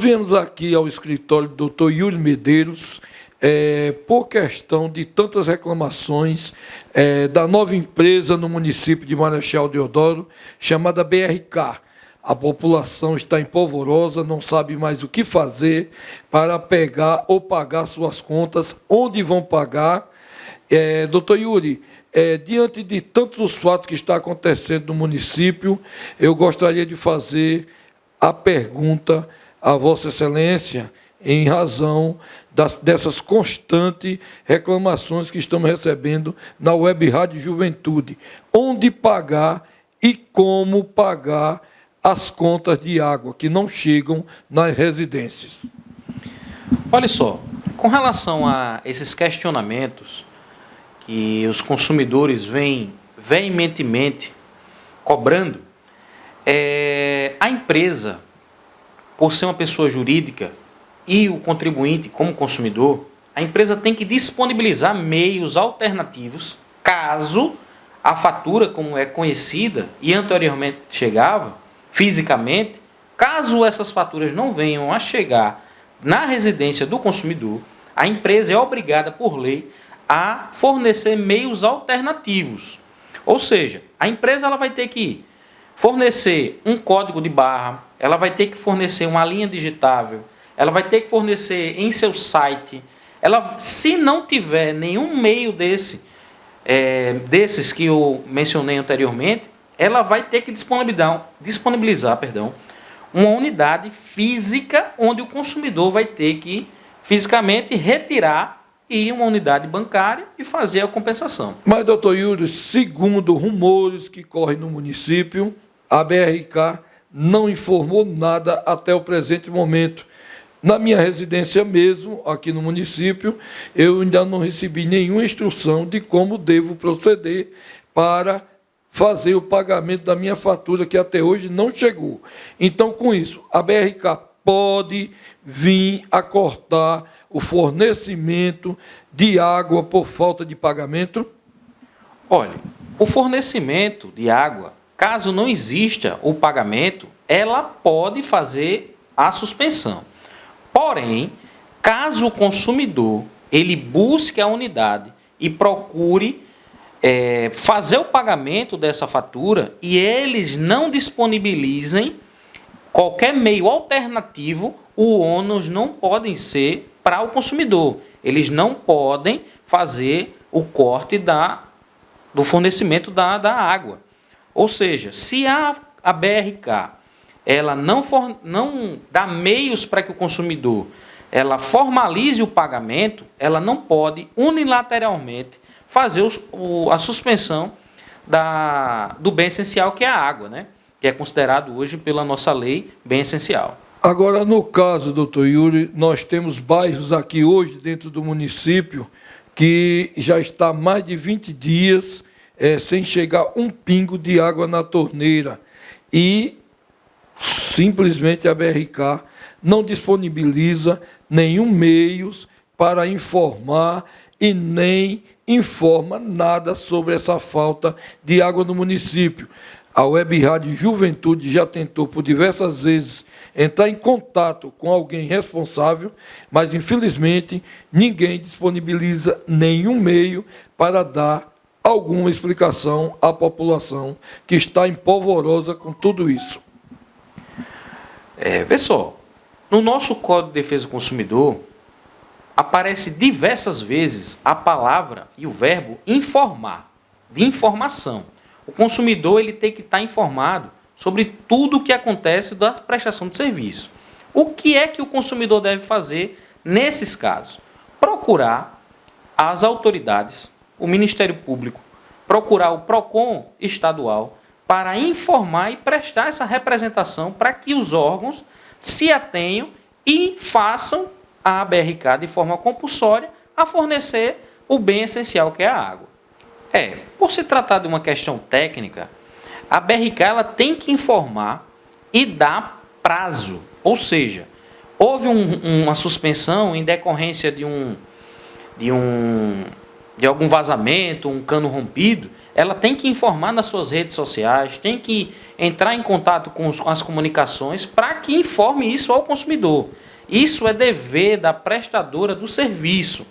viemos aqui ao escritório do doutor Yuri Medeiros por questão de tantas reclamações da nova empresa no município de Marechal Deodoro, chamada BRK. A população está empolvorosa, não sabe mais o que fazer para pegar ou pagar suas contas, onde vão pagar. Doutor Yuri, diante de tantos fatos que estão acontecendo no município, eu gostaria de fazer a pergunta a Vossa Excelência em razão dessas constantes reclamações que estamos recebendo na Web Rádio Juventude. Onde pagar e como pagar as contas de água que não chegam nas residências? Olha só, com relação a esses questionamentos que os consumidores vêm veementemente cobrando, a empresa, por ser uma pessoa jurídica, e o contribuinte como consumidor, a empresa tem que disponibilizar meios alternativos, caso a fatura, como é conhecida e anteriormente chegava, fisicamente, caso essas faturas não venham a chegar na residência do consumidor, a empresa é obrigada por lei a fornecer meios alternativos. Ou seja, a empresa ela vai ter que fornecer um código de barra, ela vai ter que fornecer uma linha digitável, ela vai ter que fornecer em seu site. Ela, se não tiver nenhum meio desses que eu mencionei anteriormente, ela vai ter que disponibilizar uma unidade física onde o consumidor vai ter que fisicamente retirar e ir uma unidade bancária e fazer a compensação. Mas, doutor Yuri, segundo rumores que correm no município, a BRK não informou nada até o presente momento. Na minha residência mesmo, aqui no município, eu ainda não recebi nenhuma instrução de como devo proceder para fazer o pagamento da minha fatura, que até hoje não chegou. Então, com isso, a BRK pode vir a cortar o fornecimento de água por falta de pagamento? Olha, o fornecimento de água, caso não exista o pagamento, ela pode fazer a suspensão. Porém, caso o consumidor ele busque a unidade e procure fazer o pagamento dessa fatura e eles não disponibilizem qualquer meio alternativo, o ônus não podem ser para o consumidor. Eles não podem fazer o corte do fornecimento da água. Ou seja, se a BRK ela não dá meios para que o consumidor ela formalize o pagamento, ela não pode unilateralmente fazer a suspensão do bem essencial, que é a água, né? Que é considerado hoje pela nossa lei bem essencial. Agora, no caso, doutor Yuri, nós temos bairros aqui hoje dentro do município que já está há mais de 20 dias sem chegar um pingo de água na torneira e simplesmente a BRK não disponibiliza nenhum meio para informar e nem informa nada sobre essa falta de água no município. A Web Rádio Juventude já tentou por diversas vezes entrar em contato com alguém responsável, mas infelizmente ninguém disponibiliza nenhum meio para dar alguma explicação à população que está empolvorosa com tudo isso. Pessoal, no nosso Código de Defesa do Consumidor, aparece diversas vezes a palavra e o verbo informar, de informação. O consumidor ele tem que estar informado sobre tudo o que acontece da prestação de serviço. O que é que o consumidor deve fazer nesses casos? Procurar as autoridades, o Ministério Público, procurar o PROCON estadual, para informar e prestar essa representação para que os órgãos se atenham e façam a BRK de forma compulsória a fornecer o bem essencial que é a água. Por se tratar de uma questão técnica, a BRK ela tem que informar e dar prazo, ou seja, houve uma suspensão em decorrência de de algum vazamento, um cano rompido, ela tem que informar nas suas redes sociais, tem que entrar em contato com as comunicações para que informe isso ao consumidor. Isso é dever da prestadora do serviço.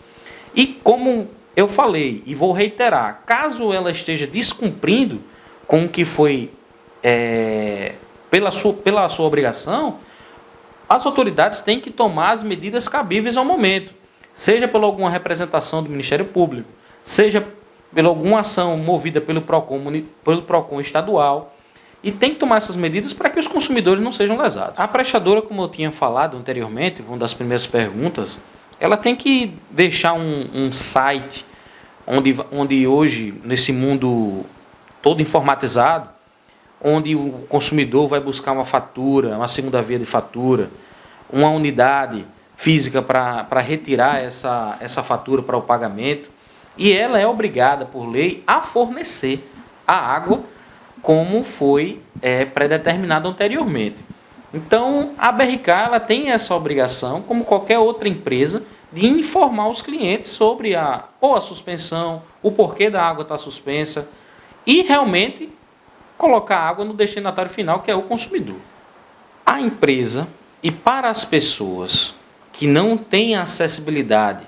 E como eu falei, e vou reiterar, caso ela esteja descumprindo com o que foi pela sua obrigação, as autoridades têm que tomar as medidas cabíveis ao momento, seja por alguma representação do Ministério Público, seja por alguma ação movida pelo PROCON estadual, e tem que tomar essas medidas para que os consumidores não sejam lesados. A prestadora, como eu tinha falado anteriormente, uma das primeiras perguntas, ela tem que deixar um site onde hoje, nesse mundo todo informatizado, onde o consumidor vai buscar uma fatura, uma segunda via de fatura, uma unidade física para retirar essa fatura para o pagamento, e ela é obrigada, por lei, a fornecer a água como foi predeterminado anteriormente. Então, a BRK ela tem essa obrigação, como qualquer outra empresa, de informar os clientes sobre a suspensão, o porquê da água estar suspensa, e realmente colocar a água no destinatário final, que é o consumidor. A empresa, e para as pessoas que não têm acessibilidade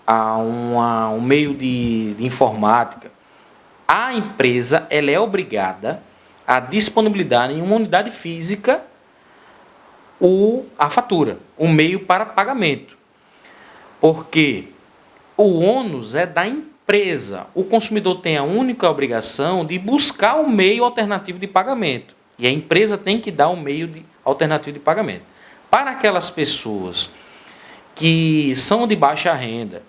a um meio de informática, a empresa ela é obrigada a disponibilizar em uma unidade física a fatura, o meio para pagamento. Porque o ônus é da empresa. O consumidor tem a única obrigação de buscar um meio alternativo de pagamento. E a empresa tem que dar um meio alternativo de pagamento. Para aquelas pessoas que são de baixa renda,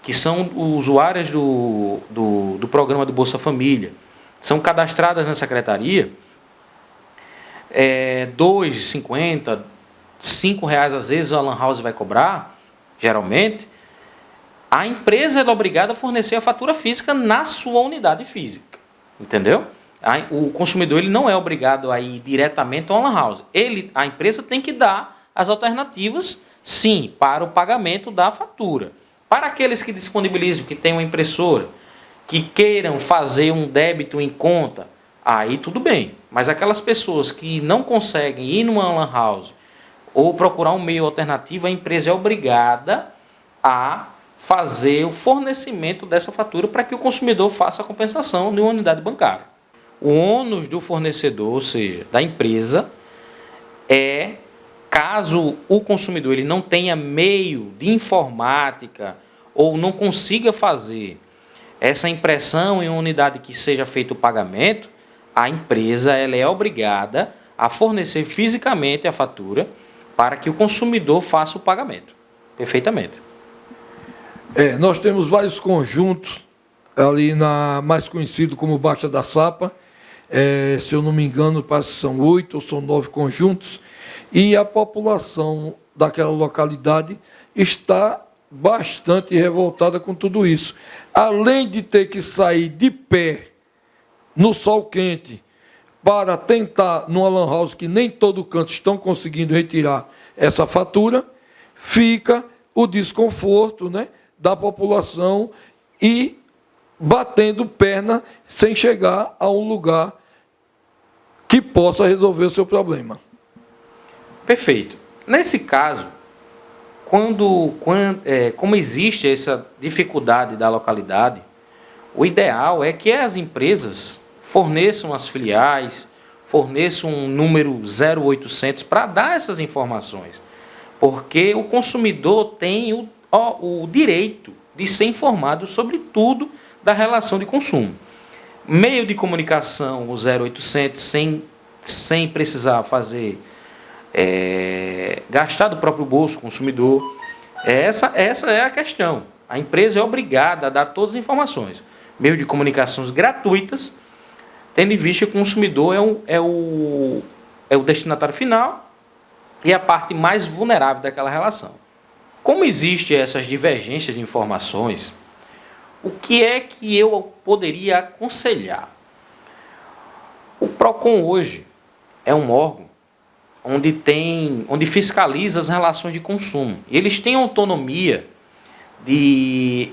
que são usuárias do programa do Bolsa Família, são cadastradas na secretaria, R$ 2,50, R$ 5,00 às vezes a Lan House vai cobrar, geralmente, a empresa é obrigada a fornecer a fatura física na sua unidade física. Entendeu? O consumidor ele não é obrigado a ir diretamente a uma Lan House. A empresa tem que dar as alternativas, sim, para o pagamento da fatura. Para aqueles que disponibilizam, que têm uma impressora, que queiram fazer um débito em conta, aí tudo bem. Mas aquelas pessoas que não conseguem ir numa Lan House ou procurar um meio alternativo, a empresa é obrigada a fazer o fornecimento dessa fatura para que o consumidor faça a compensação de uma unidade bancária. O ônus do fornecedor, ou seja, da empresa, caso o consumidor ele não tenha meio de informática ou não consiga fazer essa impressão em uma unidade que seja feito o pagamento, a empresa ela é obrigada a fornecer fisicamente a fatura para que o consumidor faça o pagamento. Perfeitamente. Nós temos vários conjuntos ali mais conhecido como Baixa da Sapa. Se eu não me engano, parece que são 8 ou são 9 conjuntos. E a população daquela localidade está bastante revoltada com tudo isso. Além de ter que sair de pé no sol quente para tentar, numa Lan House que nem todo canto estão conseguindo retirar essa fatura, fica o desconforto, né, da população e batendo perna sem chegar a um lugar que possa resolver o seu problema. Perfeito. Nesse caso, como existe essa dificuldade da localidade, o ideal é que as empresas forneçam as filiais, forneçam um número 0800 para dar essas informações. Porque o consumidor tem o direito de ser informado sobre tudo da relação de consumo. Meio de comunicação, o 0800, sem precisar fazer... gastar do próprio bolso consumidor. Essa é a questão. A empresa é obrigada a dar todas as informações. Meio de comunicações gratuitas, tendo em vista que o consumidor é o destinatário final e a parte mais vulnerável daquela relação. Como existem essas divergências de informações, o que é que eu poderia aconselhar? O PROCON hoje é um órgão onde fiscaliza as relações de consumo. Eles têm autonomia de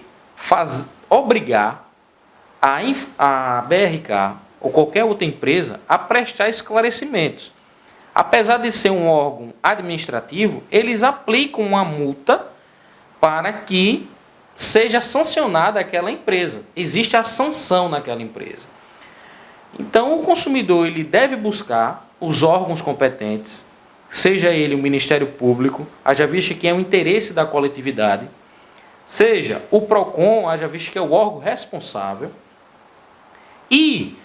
obrigar a BRK ou qualquer outra empresa a prestar esclarecimentos. Apesar de ser um órgão administrativo, eles aplicam uma multa para que seja sancionada aquela empresa. Existe a sanção naquela empresa. Então, o consumidor ele deve buscar os órgãos competentes, seja ele o Ministério Público, haja visto que é um interesse da coletividade, seja o PROCON, haja visto que é o órgão responsável, e,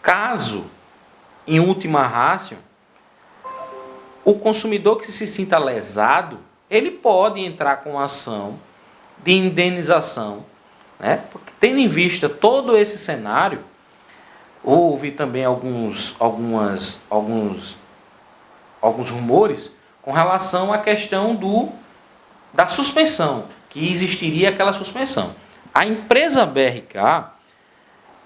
caso, em última ratio, o consumidor que se sinta lesado, ele pode entrar com ação de indenização, né? Porque, tendo em vista todo esse cenário, houve também alguns rumores com relação à questão da suspensão, que existiria aquela suspensão. A empresa BRK,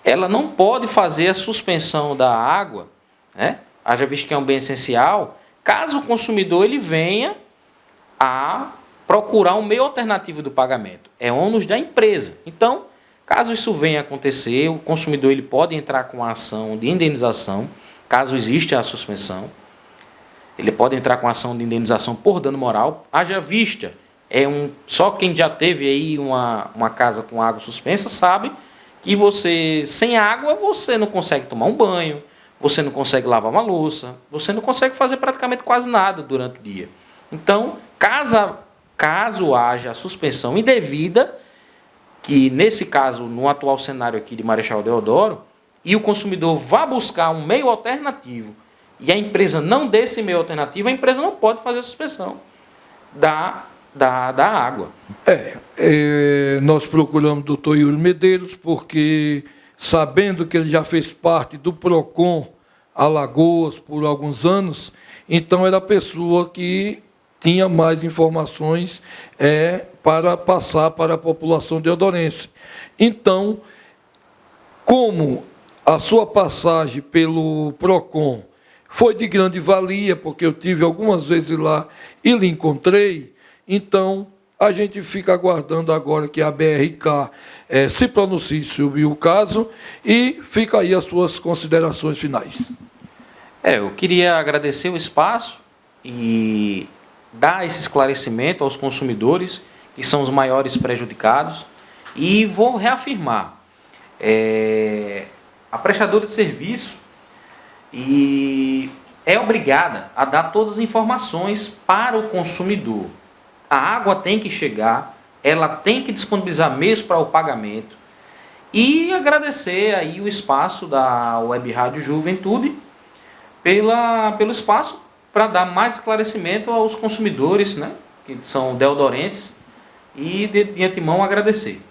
ela não pode fazer a suspensão da água, né? Haja visto que é um bem essencial, caso o consumidor ele venha a procurar um meio alternativo do pagamento. É ônus da empresa. Então, caso isso venha a acontecer, o consumidor ele pode entrar com a ação de indenização, caso exista a suspensão. Ele pode entrar com a ação de indenização por dano moral. Haja vista, só quem já teve aí uma casa com água suspensa sabe que você, sem água, você não consegue tomar um banho, você não consegue lavar uma louça, você não consegue fazer praticamente quase nada durante o dia. Então, caso haja a suspensão indevida, que nesse caso, no atual cenário aqui de Marechal Deodoro, e o consumidor vá buscar um meio alternativo, e a empresa não dê esse meio alternativo, a empresa não pode fazer a suspensão da água. Nós procuramos o doutor Yuri Medeiros, porque, sabendo que ele já fez parte do PROCON Alagoas por alguns anos, então era a pessoa que tinha mais informações para passar para a população deodorense. Então, como a sua passagem pelo PROCON foi de grande valia, porque eu tive algumas vezes lá e lhe encontrei, então a gente fica aguardando agora que a BRK se pronuncie sobre o caso e fica aí as suas considerações finais. Eu queria agradecer o espaço e dar esse esclarecimento aos consumidores, que são os maiores prejudicados, e vou reafirmar, a prestadora de serviço é obrigada a dar todas as informações para o consumidor. A água tem que chegar, ela tem que disponibilizar meios para o pagamento, e agradecer aí o espaço da Web Rádio Juventude pelo espaço para dar mais esclarecimento aos consumidores, né, que são deodorenses, e de antemão agradecer.